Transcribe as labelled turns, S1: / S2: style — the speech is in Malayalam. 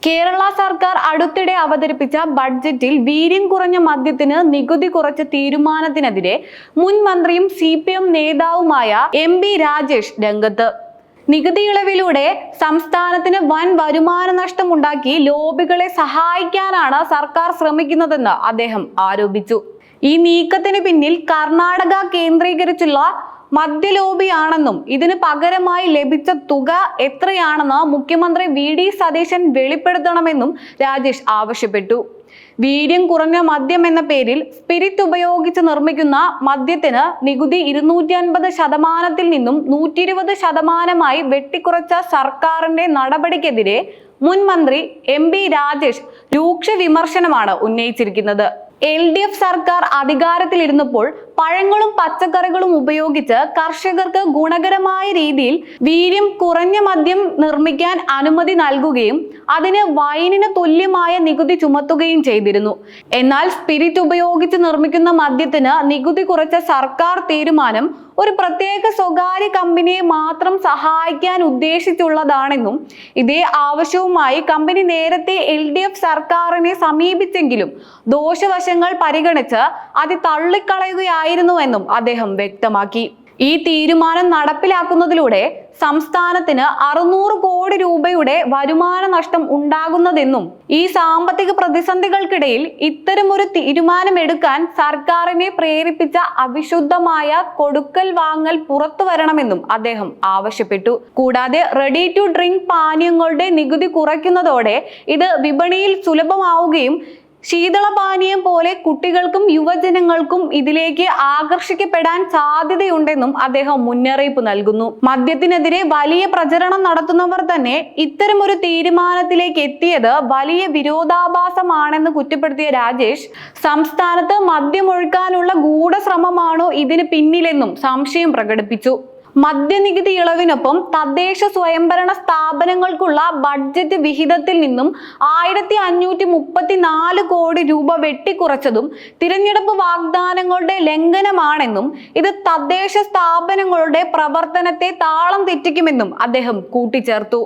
S1: കേരള സർക്കാർ അടുത്തിടെ അവതരിപ്പിച്ച ബഡ്ജറ്റിൽ വീര്യം കുറഞ്ഞ മദ്യത്തിന് നികുതി കുറച്ച തീരുമാനത്തിനെതിരെ മുൻ മന്ത്രിയും CPM നേതാവുമായ MP രാജേഷ് രംഗത്ത്. നികുതി ഇളവിലൂടെ സംസ്ഥാനത്തിന് വൻ വരുമാന നഷ്ടം ഉണ്ടാക്കി ലോബികളെ സഹായിക്കാനാണ് സർക്കാർ ശ്രമിക്കുന്നതെന്ന് അദ്ദേഹം ആരോപിച്ചു. ഈ നീക്കത്തിന് പിന്നിൽ കർണാടക കേന്ദ്രീകരിച്ചുള്ള മദ്യലോബിയാണെന്നും ഇതിന് പകരമായി ലഭിച്ച തുക എത്രയാണെന്ന് മുഖ്യമന്ത്രി VD സതീശൻ വെളിപ്പെടുത്തണമെന്നും രാജേഷ് ആവശ്യപ്പെട്ടു. വീര്യം കുറഞ്ഞ മദ്യം എന്ന പേരിൽ സ്പിരിറ്റ് ഉപയോഗിച്ച് നിർമ്മിക്കുന്ന മദ്യത്തിന് നികുതി 250% നിന്നും 120% വെട്ടിക്കുറച്ച സർക്കാരിന്റെ നടപടിക്കെതിരെ മുൻ മന്ത്രി MP രാജേഷ് രൂക്ഷ വിമർശനമാണ് ഉന്നയിച്ചിരിക്കുന്നത്. LDF സർക്കാർ അധികാരത്തിലിരുന്നപ്പോൾ പഴങ്ങളും പച്ചക്കറികളും ഉപയോഗിച്ച് കർഷകർക്ക് ഗുണകരമായ രീതിയിൽ വീര്യം കുറഞ്ഞ മദ്യം നിർമ്മിക്കാൻ അനുമതി നൽകുകയും അതിന് വൈനിന് തുല്യമായ നികുതി ചുമത്തുകയും ചെയ്തിരുന്നു. എന്നാൽ സ്പിരിറ്റ് ഉപയോഗിച്ച് നിർമ്മിക്കുന്ന മദ്യത്തിന് നികുതി കുറച്ച സർക്കാർ തീരുമാനം ഒരു പ്രത്യേക സ്വകാര്യ കമ്പനിയെ മാത്രം സഹായിക്കാൻ ഉദ്ദേശിച്ചുള്ളതാണെന്നും ഇതേ ആവശ്യവുമായി കമ്പനി നേരത്തെ LDF സർക്കാരിനെ സമീപിച്ചെങ്കിലും ദോഷവശങ്ങൾ പരിഗണിച്ച് അത് തള്ളിക്കളയുകയായിരുന്നുവെന്നും അദ്ദേഹം വ്യക്തമാക്കി. ഈ തീരുമാനം നടപ്പിലാക്കുന്നതിലൂടെ സംസ്ഥാനത്തിന് 600 കോടി രൂപയുടെ വരുമാന നഷ്ടം ഉണ്ടാകുന്നതെന്നും ഈ സാമ്പത്തിക പ്രതിസന്ധികൾക്കിടയിൽ ഇത്തരമൊരു തീരുമാനമെടുക്കാൻ സർക്കാരിനെ പ്രേരിപ്പിച്ച അവിശുദ്ധമായ കൊടുക്കൽ വാങ്ങൽ പുറത്തു വരണമെന്നും അദ്ദേഹം ആവശ്യപ്പെട്ടു. കൂടാതെ റെഡി ടു ഡ്രിങ്ക് പാനീയങ്ങളുടെ നികുതി കുറയ്ക്കുന്നതോടെ ഇത് വിപണിയിൽ സുലഭമാവുകയും ശീതളപാനീയം പോലെ കുട്ടികൾക്കും യുവജനങ്ങൾക്കും ഇതിലേക്ക് ആകർഷിക്കപ്പെടാൻ സാധ്യതയുണ്ടെന്നും അദ്ദേഹം മുന്നറിയിപ്പ് നൽകുന്നു. മദ്യത്തിനെതിരെ വലിയ പ്രചരണം നടത്തുന്നവർ തന്നെ ഇത്തരമൊരു തീരുമാനത്തിലേക്ക് എത്തിയത് വലിയ വിരോധാഭാസമാണെന്ന് കുറ്റപ്പെടുത്തിയ രാജേഷ് സംസ്ഥാനത്ത് മദ്യമൊഴുക്കാനുള്ള ഗൂഢശ്രമമാണോ ഇതിന് പിന്നിലെന്നും സംശയം പ്രകടിപ്പിച്ചു. മദ്യനികുതി ഇളവിനൊപ്പം തദ്ദേശ സ്വയംഭരണ സ്ഥാപനങ്ങൾക്കുള്ള ബഡ്ജറ്റ് വിഹിതത്തിൽ നിന്നും 1534 കോടി രൂപ വെട്ടിക്കുറച്ചതും തിരഞ്ഞെടുപ്പ് വാഗ്ദാനങ്ങളുടെ ലംഘനമാണെന്നും ഇത് തദ്ദേശ സ്ഥാപനങ്ങളുടെ പ്രവർത്തനത്തെ താളം തെറ്റിക്കുമെന്നും അദ്ദേഹം കൂട്ടിച്ചേർത്തു.